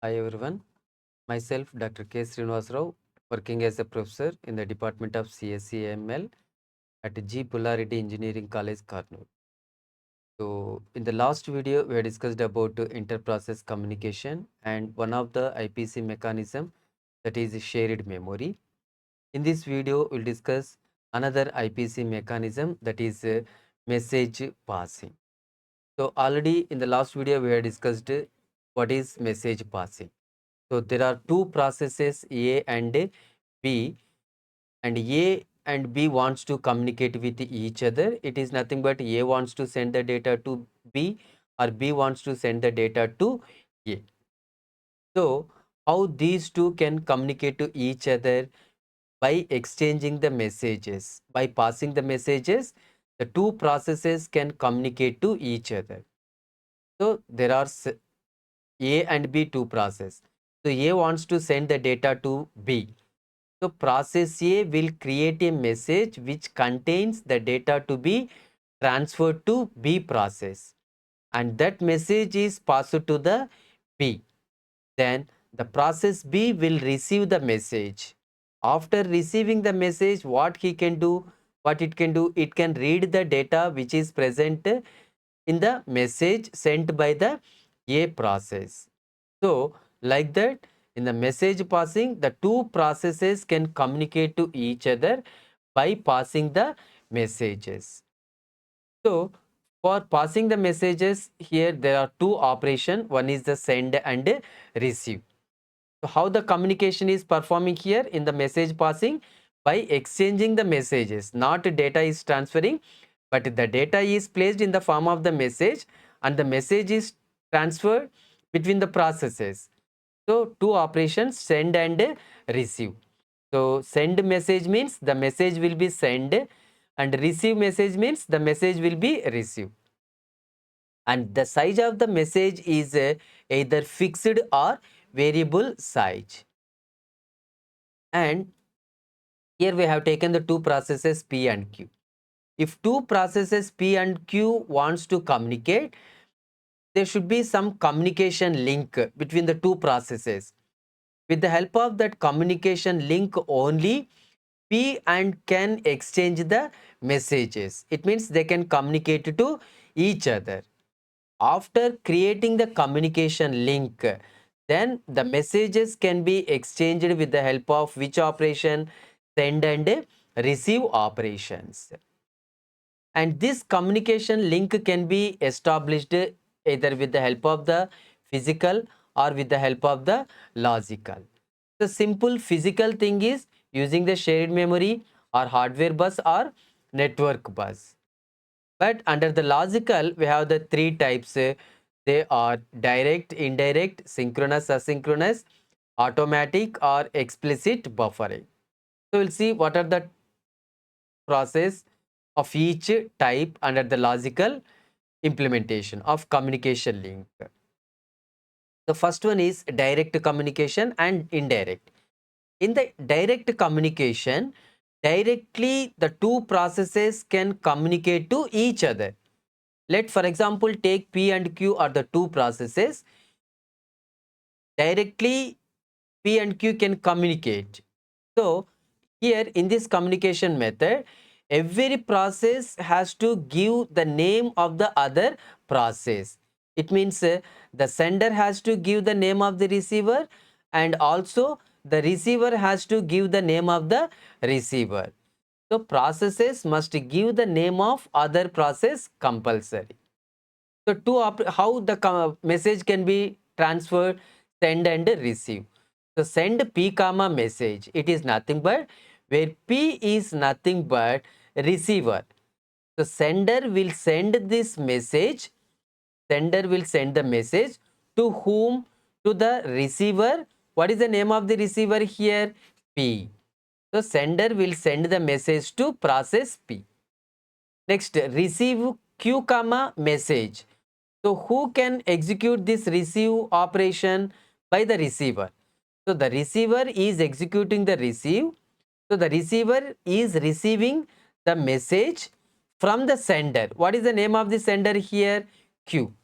Hi everyone, myself Dr. K. Srinivas Rao, working as a professor in the Department of CSE at G. Pullareddy Engineering College, Karnool. So, in the last video, we had discussed about inter-process communication and one of the IPC mechanism, that is shared memory. In this video, we'll discuss another IPC mechanism, that is message passing. So, already in the last video, we had discussed what is message passing. So there are two processes A and B, and A and B wants to communicate with each other. It is nothing but A wants to send the data to B, or B wants to send the data to A. So how these two can communicate to each other? By exchanging the messages, by passing the messages, the two processes can communicate to each other. So there are A and B two process. So A wants to send the data to B. So process A will create a message which contains the data to be transferred to B process, and that message is passed to the B. Then the process B will receive the message. After receiving the message, what it can do, it can read the data which is present in the message sent by the A process. So, like that, in the message passing, the two processes can communicate to each other by passing the messages. So, for passing the messages, here there are two operations. One is the send and receive. So, how the communication is performing here in the message passing? By exchanging the messages, not data is transferring, but the data is placed in the form of the message, and the message is transferred between the processes. So two operations, send and receive. So send message means the message will be sent, and receive message means the message will be received. And the size of the message is either fixed or variable size. And here we have taken the two processes P and Q. If two processes P and Q wants to communicate, there should be some communication link between the two processes. With the help of that communication link only, P and can exchange the messages. It means they can communicate to each other. After creating the communication link, then the messages can be exchanged with the help of which operation? Send and receive operations. And this communication link can be established either with the help of the physical or with the help of the logical. The simple physical thing is using the shared memory or hardware bus or network bus. But under the logical, we have the three types. They are direct, indirect, synchronous, asynchronous, automatic or explicit buffering. So we'll see what are the process of each type under the logical implementation of communication link. The first one is direct communication and indirect. In the direct communication, directly the two processes can communicate to each other. Let, for example, take P and Q are the two processes. Directly P and Q can communicate. So here in this communication method, every process has to give the name of the other process. It means the sender has to give the name of the receiver, and also the receiver has to give the name of the receiver. So processes must give the name of other process compulsory. So how the message can be transferred, send and receive. So send P comma message. It is nothing but where P is nothing but receiver. So sender will send this message. Sender will send the message to whom? To the receiver. What is the name of the receiver here? P. So sender will send the message to process P. Next, receive Q comma message. So who can execute this receive operation? By the receiver. So the receiver is executing the receive. So the receiver is receiving the message from the sender. What is the name of the sender here? Q.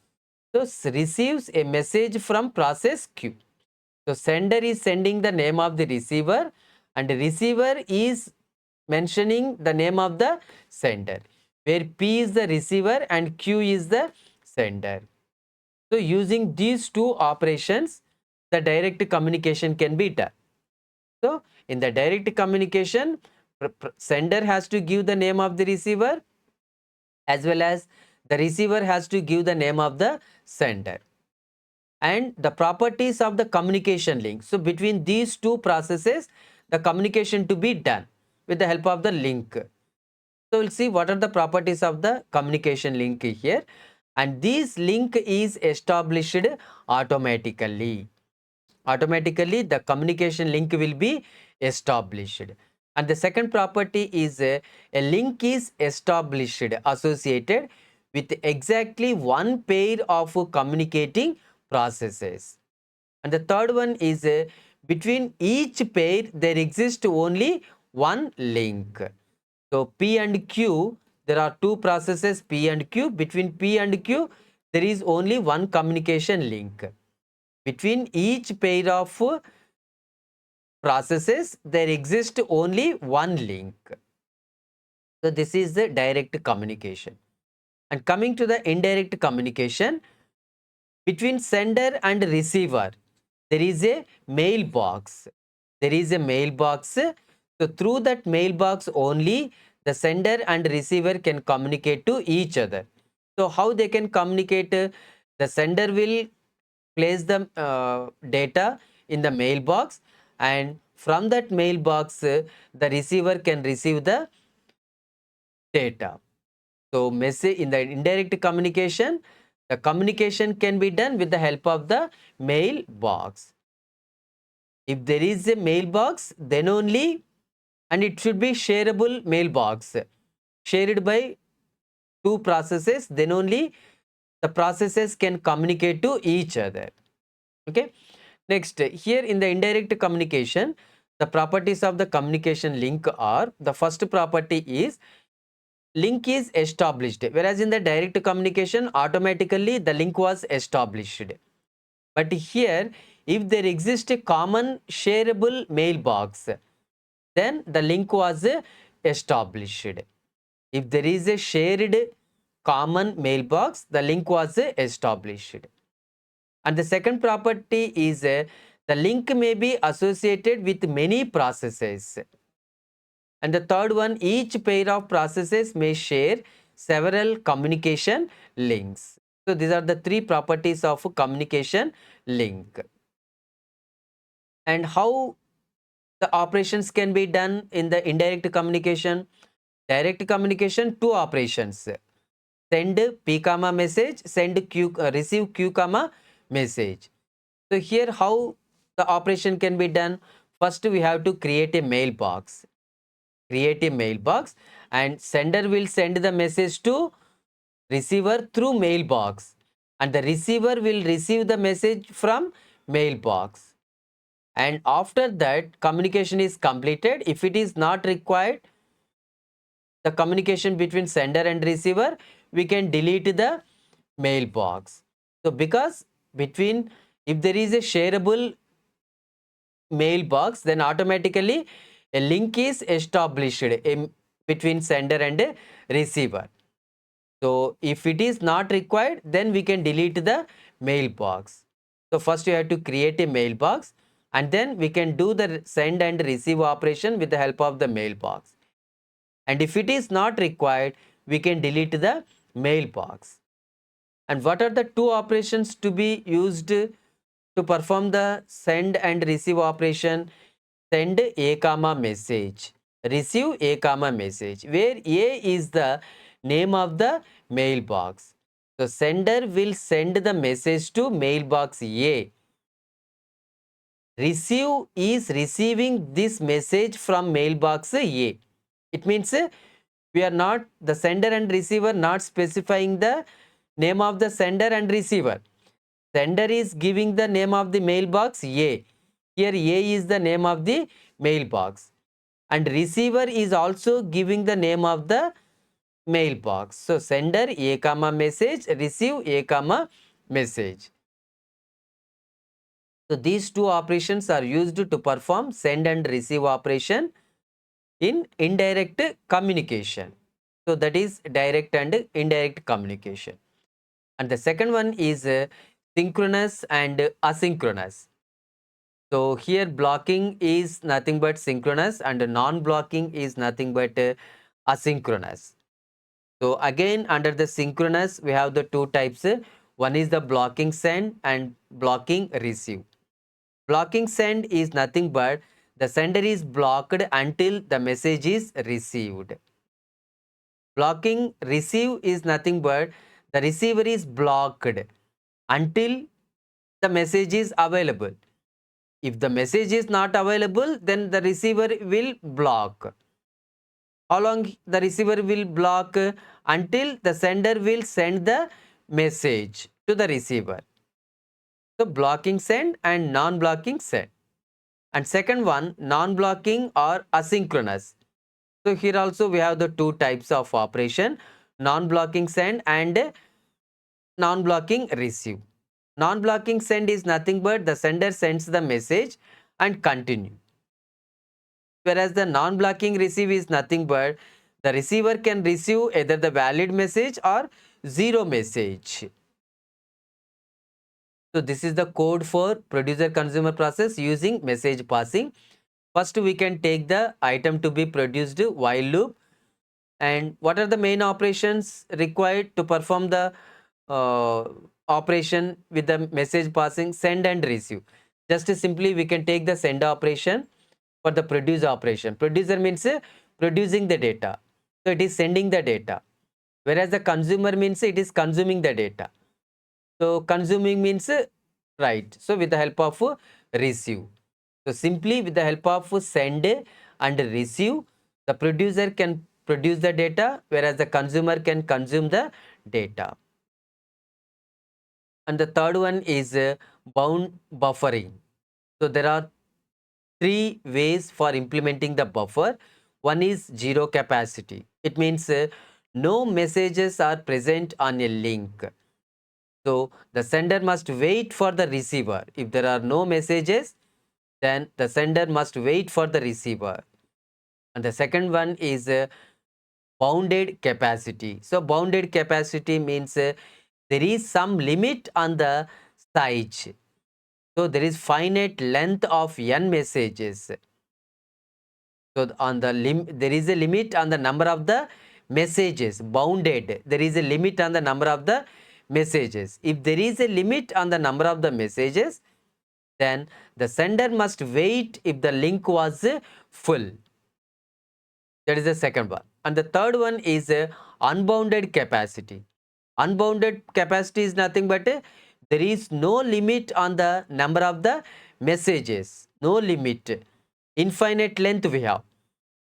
So receives a message from process Q. So sender is sending the name of the receiver and the receiver is mentioning the name of the sender, where P is the receiver and Q is the sender. So using these two operations, the direct communication can be done. So in the direct communication, sender has to give the name of the receiver as well as the receiver has to give the name of the sender. And the properties of the communication link. So between these two processes, the communication to be done with the help of the link. So we'll see what are the properties of the communication link here. And this link is established automatically. Automatically, the communication link will be established. And the second property is a link is established associated with exactly one pair of communicating processes. And the third one is between each pair there exists only one link. So P and Q, there are two processes P and Q. Between P and Q, there is only one communication link. Between each pair of processes, there exists only one link. So this is the direct communication. And coming to the indirect communication, between sender and receiver, there is a mailbox. There is a mailbox. So through that mailbox only, the sender and receiver can communicate to each other. So how they can communicate? The sender will place the data in the mailbox, and from that mailbox, the receiver can receive the data. So message in the indirect communication, the communication can be done with the help of the mailbox. If there is a mailbox, then only, and it should be shareable mailbox, shared by two processes, then only the processes can communicate to each other. Okay. Next, here in the indirect communication, the properties of the communication link are, the first property is link is established, whereas in the direct communication automatically the link was established. But here, if there exists a common shareable mailbox, then the link was established. If there is a shared common mailbox, the link was established. And the second property is the link may be associated with many processes. And the third one, each pair of processes may share several communication links. So these are the three properties of a communication link. And how the operations can be done in the indirect communication? Direct communication, two operations. Send P comma message, send Q, receive Q comma message. So here how the operation can be done? First we have to create a mailbox. Create a mailbox and sender will send the message to receiver through mailbox, and the receiver will receive the message from mailbox. And after that communication is completed. If it is not required, the communication between sender and receiver, we can delete the mailbox. So because between, if there is a shareable mailbox, then automatically a link is established between sender and receiver. So if it is not required, then we can delete the mailbox. So first you have to create a mailbox, and then we can do the send and receive operation with the help of the mailbox. And if it is not required, we can delete the mailbox. And what are the two operations to be used to perform the send and receive operation? Send a comma message, receive a comma message, where A is the name of the mailbox. So sender will send the message to mailbox A. Receive is receiving this message from mailbox A. It means we are not, the sender and receiver not specifying the name of the sender and receiver. Sender is giving the name of the mailbox A. Here A is the name of the mailbox. And receiver is also giving the name of the mailbox. So sender A comma message, receive A comma message. So these two operations are used to perform send and receive operation in indirect communication. So that is direct and indirect communication. And the second one is synchronous and asynchronous. So here blocking is nothing but synchronous and non-blocking is nothing but asynchronous. So again, under the synchronous, we have the two types. One is the blocking send and blocking receive. Blocking send is nothing but the sender is blocked until the message is received. Blocking receive is nothing but the receiver is blocked until the message is available. If the message is not available, then the receiver will block. How long the receiver will block? Until the sender will send the message to the receiver. So blocking send and non-blocking send. And second one, non-blocking or asynchronous. So here also we have the two types of operation, non-blocking send and non-blocking receive. Non-blocking send is nothing but the sender sends the message and continue. Whereas the non-blocking receive is nothing but the receiver can receive either the valid message or zero message. So this is the code for producer consumer process using message passing. First we can take the item to be produced while loop, and what are the main operations required to perform the operation with the message passing, send and receive. Just simply we can take the send operation for the produce operation. Producer means producing the data, so it is sending the data, whereas the consumer means it is consuming the data. So consuming means right. So with the help of receive. So simply with the help of send and receive, the producer can produce the data, whereas the consumer can consume the data. And the third one is bound buffering. So there are three ways for implementing the buffer. One is zero capacity. It means no messages are present on a link. So the sender must wait for the receiver. If there are no messages, then the sender must wait for the receiver. And the second one is bounded capacity. So bounded capacity means there is some limit on the size. So there is finite length of n messages. So on the there is a limit on the number of the messages. Bounded, there is a limit on the number of the messages. If there is a limit on the number of the messages, then the sender must wait if the link was full. That is the second one. And the third one is unbounded capacity. Unbounded capacity is nothing but there is no limit on the number of the messages. No limit. Infinite length we have.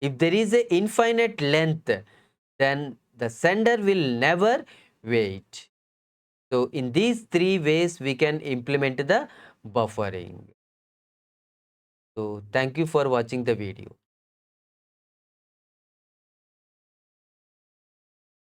If there is a infinite length, then the sender will never wait. So in these three ways we can implement the buffering. So thank you for watching the video.